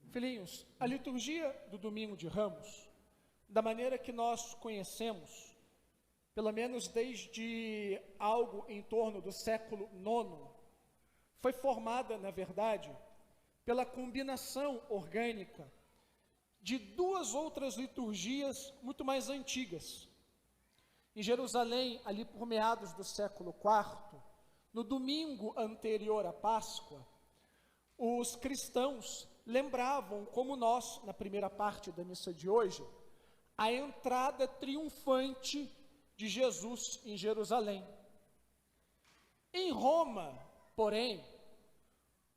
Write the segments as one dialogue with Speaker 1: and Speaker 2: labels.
Speaker 1: Filhinhos, a liturgia do Domingo de Ramos, da maneira que nós conhecemos, pelo menos desde algo em torno do século IX, foi formada, na verdade, pela combinação orgânica de duas outras liturgias muito mais antigas. Em Jerusalém, ali por meados do século IV, no domingo anterior à Páscoa, os cristãos lembravam, como nós, na primeira parte da missa de hoje, a entrada triunfante de Jesus em Jerusalém. Em Roma, porém,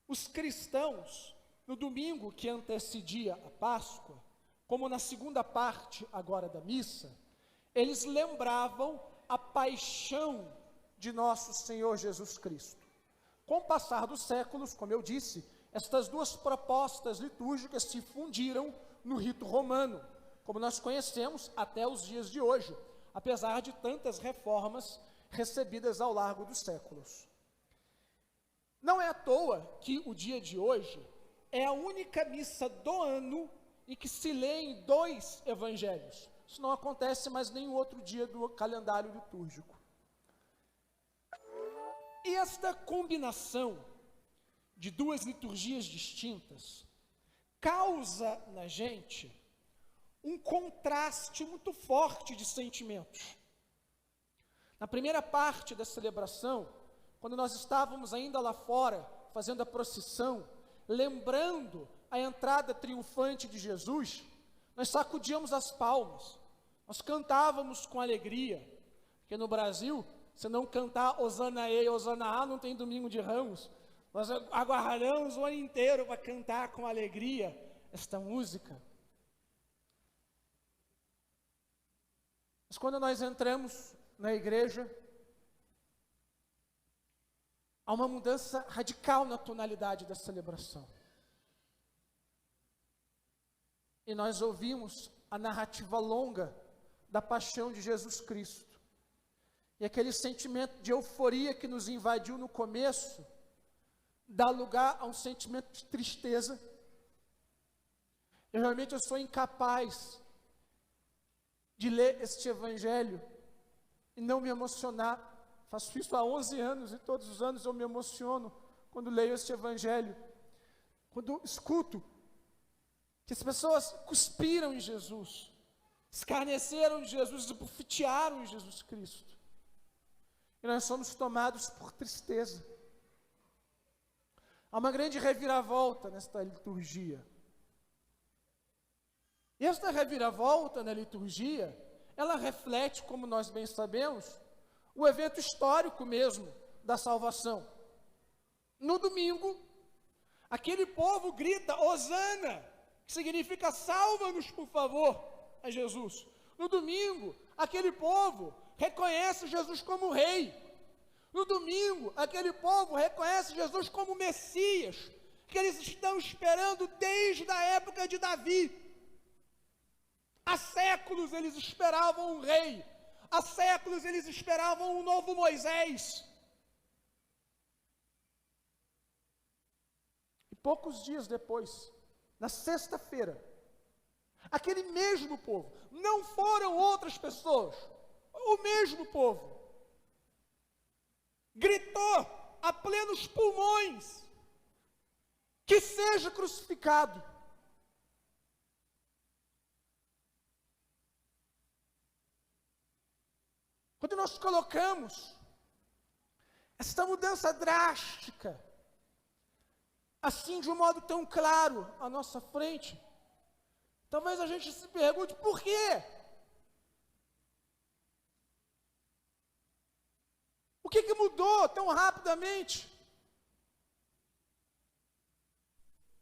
Speaker 1: os cristãos, no domingo que antecedia a Páscoa, como na segunda parte agora da missa, eles lembravam a paixão de nosso Senhor Jesus Cristo. Com o passar dos séculos, como eu disse, estas duas propostas litúrgicas se fundiram no rito romano, como nós conhecemos até os dias de hoje, apesar de tantas reformas recebidas ao largo dos séculos. Não é à toa que o dia de hoje é a única missa do ano em que se leem dois evangelhos. Isso não acontece mais nenhum outro dia do calendário litúrgico. E esta combinação de duas liturgias distintas causa na gente um contraste muito forte de sentimentos. Na primeira parte da celebração, quando nós estávamos ainda lá fora, fazendo a procissão, lembrando a entrada triunfante de Jesus, nós sacudíamos as palmas, nós cantávamos com alegria, porque no Brasil, se não cantar Hosana E, Hosana A, não tem Domingo de Ramos. Nós aguardamos o ano inteiro para cantar com alegria esta música. Mas quando nós entramos na igreja, há uma mudança radical na tonalidade da celebração. E nós ouvimos a narrativa longa da paixão de Jesus Cristo. E aquele sentimento de euforia que nos invadiu no começo, dá lugar a um sentimento de tristeza. Realmente eu sou incapaz de ler este evangelho e não me emocionar. Faço isso há 11 anos e todos os anos eu me emociono quando leio este evangelho. Quando escuto que as pessoas cuspiram em Jesus, escarneceram de Jesus, esbofetearam em Jesus Cristo. E nós somos tomados por tristeza. Há uma grande reviravolta nesta liturgia. E esta reviravolta na liturgia, ela reflete, como nós bem sabemos, o evento histórico mesmo da salvação. No domingo, aquele povo grita, Hosana, que significa salva-nos, por favor, a Jesus. No domingo, aquele povo reconhece Jesus como rei. No domingo, aquele povo reconhece Jesus como Messias, que eles estão esperando desde a época de Davi. Há séculos eles esperavam um rei, há séculos eles esperavam um novo Moisés. E poucos dias depois, na sexta-feira, aquele mesmo povo, não foram outras pessoas, o mesmo povo, gritou a plenos pulmões, que seja crucificado. Quando nós colocamos esta mudança drástica, assim de um modo tão claro à nossa frente, talvez a gente se pergunte por quê? O que mudou tão rapidamente?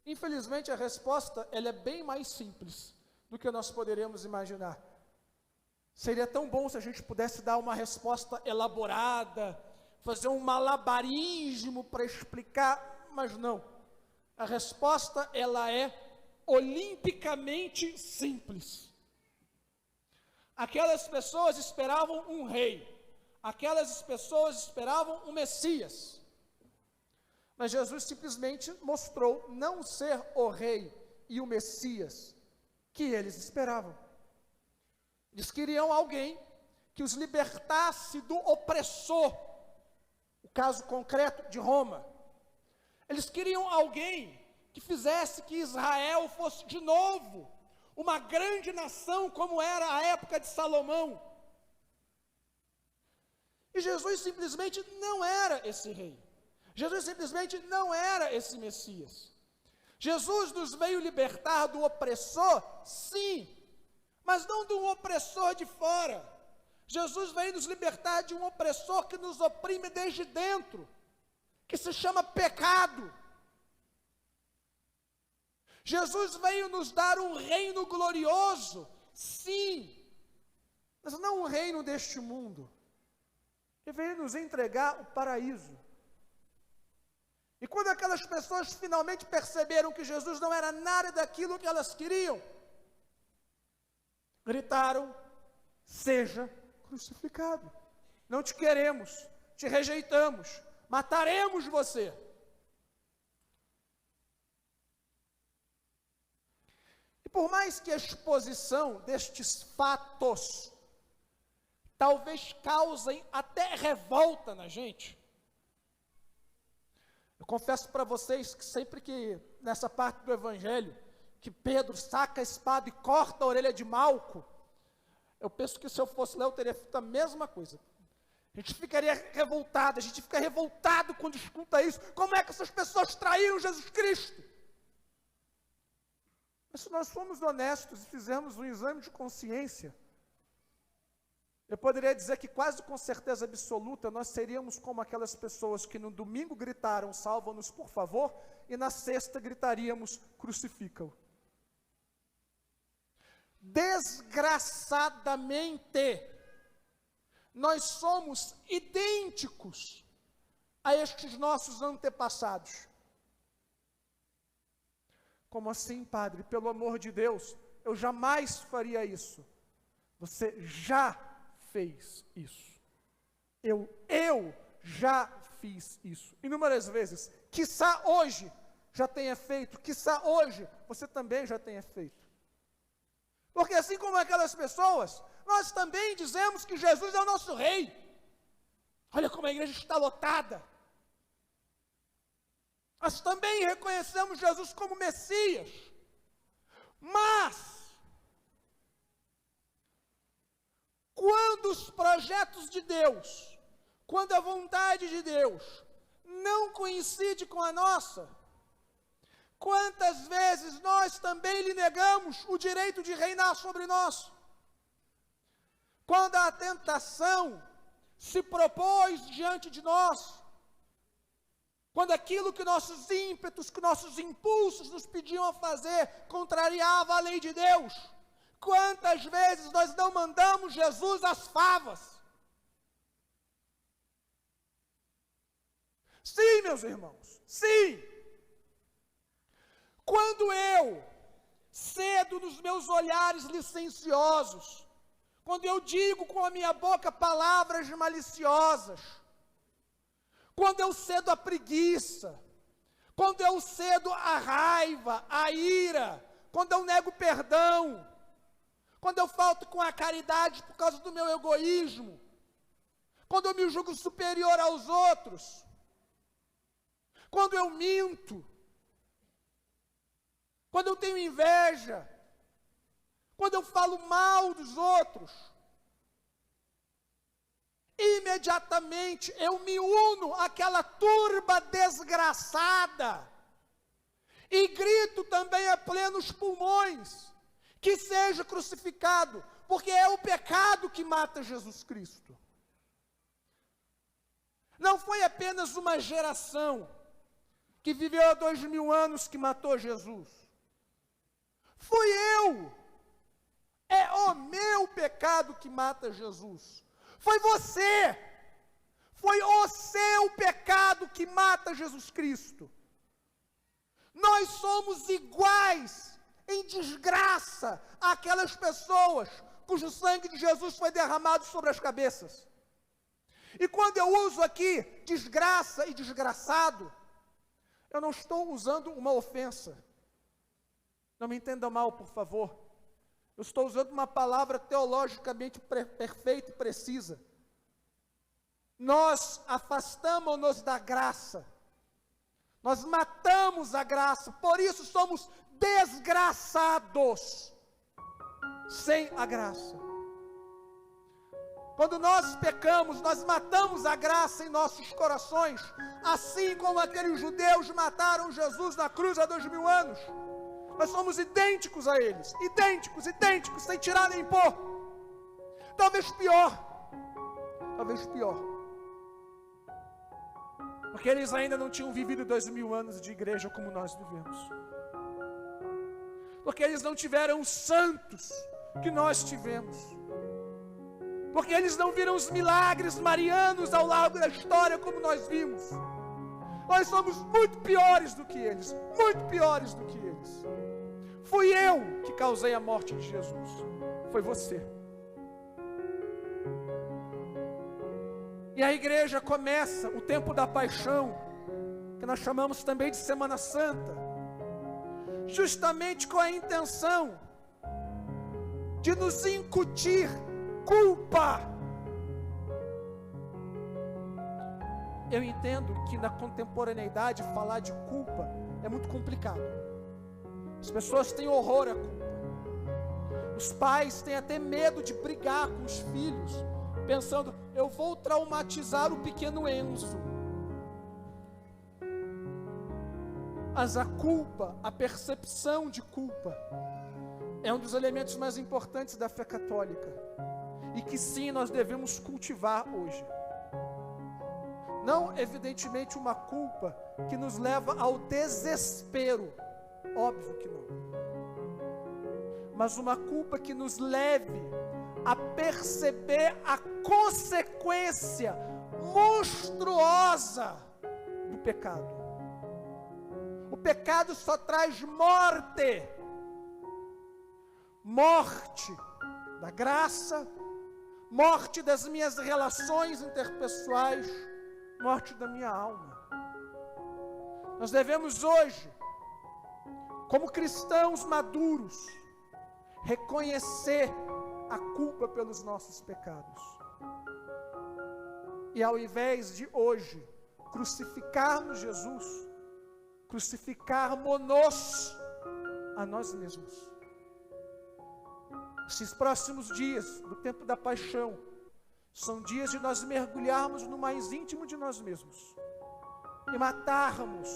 Speaker 1: Infelizmente a resposta ela é bem mais simples do que nós poderíamos imaginar. Seria tão bom se a gente pudesse dar uma resposta elaborada, fazer um malabarismo para explicar, mas não. A resposta ela é olimpicamente simples. Aquelas pessoas esperavam um rei, aquelas pessoas esperavam um Messias, mas Jesus simplesmente mostrou não ser o rei e o Messias que eles esperavam. Eles queriam alguém que os libertasse do opressor, o caso concreto de Roma. Eles queriam alguém que fizesse que Israel fosse de novo uma grande nação, como era a época de Salomão. E Jesus simplesmente não era esse rei. Jesus simplesmente não era esse Messias. Jesus nos veio libertar do opressor, sim, mas não de um opressor de fora. Jesus veio nos libertar de um opressor que nos oprime desde dentro, que se chama pecado. Jesus veio nos dar um reino glorioso, sim, mas não um reino deste mundo. Ele veio nos entregar o paraíso. E quando aquelas pessoas finalmente perceberam que Jesus não era nada daquilo que elas queriam, gritaram: seja crucificado. Não te queremos, te rejeitamos, mataremos você. E por mais que a exposição destes fatos talvez causem até revolta na gente, eu confesso para vocês que sempre que, nessa parte do Evangelho, que Pedro saca a espada e corta a orelha de Malco, eu penso que se eu fosse lá, eu teria feito a mesma coisa. A gente ficaria revoltado, a gente fica revoltado quando escuta isso. Como é que essas pessoas traíram Jesus Cristo? Mas se nós formos honestos e fizermos um exame de consciência, eu poderia dizer que quase com certeza absoluta nós seríamos como aquelas pessoas que no domingo gritaram: salva-nos por favor, e na sexta gritaríamos: crucifica-o. Desgraçadamente, nós somos idênticos a estes nossos antepassados. Como assim, padre? Pelo amor de Deus, eu jamais faria isso. Você já fez isso. Eu já fiz isso. Inúmeras vezes. Quiçá hoje já tenha feito. Quiçá hoje você também já tenha feito. Porque assim como aquelas pessoas, nós também dizemos que Jesus é o nosso rei. Olha como a igreja está lotada. Nós também reconhecemos Jesus como Messias. Mas quando os projetos de Deus, quando a vontade de Deus não coincide com a nossa, quantas vezes nós também lhe negamos o direito de reinar sobre nós? Quando a tentação se propôs diante de nós, quando aquilo que nossos ímpetos, que nossos impulsos nos pediam a fazer, contrariava a lei de Deus, quantas vezes nós não mandamos Jesus às favas? Sim, meus irmãos, sim. Quando eu cedo nos meus olhares licenciosos, quando eu digo com a minha boca palavras maliciosas, quando eu cedo a preguiça, quando eu cedo a raiva, a ira, quando eu nego perdão, quando eu falto com a caridade por causa do meu egoísmo, quando eu me julgo superior aos outros, quando eu minto, quando eu tenho inveja, quando eu falo mal dos outros, imediatamente eu me uno àquela turba desgraçada e grito também a plenos pulmões: que seja crucificado, porque é o pecado que mata Jesus Cristo. Não foi apenas uma geração que viveu há 2000 anos que matou Jesus. Fui eu. É o meu pecado que mata Jesus. Foi você. Foi o seu pecado que mata Jesus Cristo. Nós somos iguais em desgraça àquelas pessoas cujo sangue de Jesus foi derramado sobre as cabeças. E quando eu uso aqui desgraça e desgraçado, eu não estou usando uma ofensa. Não me entenda mal, por favor. Eu estou usando uma palavra teologicamente perfeita e precisa. Nós afastamos-nos da graça. Nós matamos a graça. Por isso somos desgraçados sem a graça. Quando nós pecamos, nós matamos a graça em nossos corações, assim como aqueles judeus mataram Jesus na cruz há 2000 anos. Nós somos idênticos a eles, idênticos, sem tirar nem pôr. Talvez pior, porque eles ainda não tinham vivido 2000 anos de igreja como nós vivemos, porque eles não tiveram os santos que nós tivemos, porque eles não viram os milagres marianos ao longo da história como nós vimos. Nós somos muito piores do que eles, muito piores do que eles. Fui eu que causei a morte de Jesus, foi você. E a igreja começa o tempo da paixão, que nós chamamos também de Semana Santa, justamente com a intenção de nos incutir culpa. Eu entendo que na contemporaneidade falar de culpa é muito complicado. As pessoas têm horror à culpa. Os pais têm até medo de brigar com os filhos, pensando, eu vou traumatizar o pequeno Enzo. Mas a culpa, a percepção de culpa, é um dos elementos mais importantes da fé católica, e que sim, nós devemos cultivar hoje. Não, evidentemente, uma culpa que nos leva ao desespero, óbvio que não, mas uma culpa que nos leve a perceber a consequência monstruosa do pecado. O pecado só traz morte, morte da graça, morte das minhas relações interpessoais, morte da minha alma. Nós devemos hoje, como cristãos maduros, reconhecer a culpa pelos nossos pecados. E ao invés de hoje crucificarmos Jesus, crucificarmos-nos a nós mesmos. Esses próximos dias do tempo da paixão são dias de nós mergulharmos no mais íntimo de nós mesmos e matarmos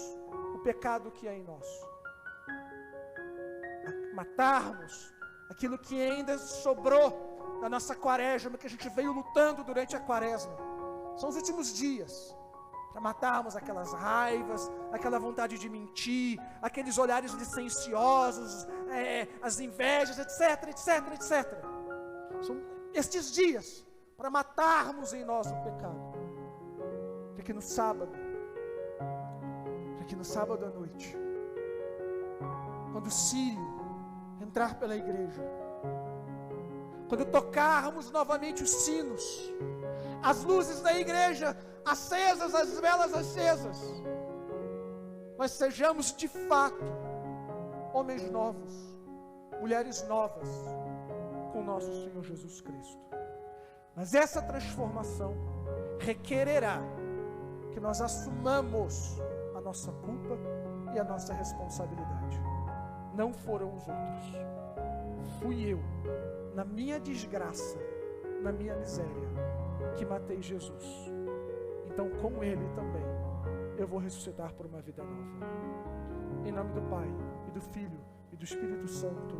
Speaker 1: o pecado que há em nós, matarmos aquilo que ainda sobrou da nossa quaresma, que a gente veio lutando durante a quaresma. São os últimos dias para matarmos aquelas raivas, aquela vontade de mentir, aqueles olhares licenciosos, as invejas, etc. São estes dias para matarmos em nós o pecado, para que no sábado à noite, quando o Sírio entrar pela igreja, quando tocarmos novamente os sinos, as luzes da igreja acesas, as velas acesas, nós sejamos de fato homens novos, mulheres novas com nosso Senhor Jesus Cristo. Mas essa transformação requererá que nós assumamos a nossa culpa e a nossa responsabilidade. Não foram os outros, fui eu, na minha desgraça, na minha miséria, que matei Jesus. Então com Ele também eu vou ressuscitar por uma vida nova. Em nome do Pai, e do Filho, e do Espírito Santo.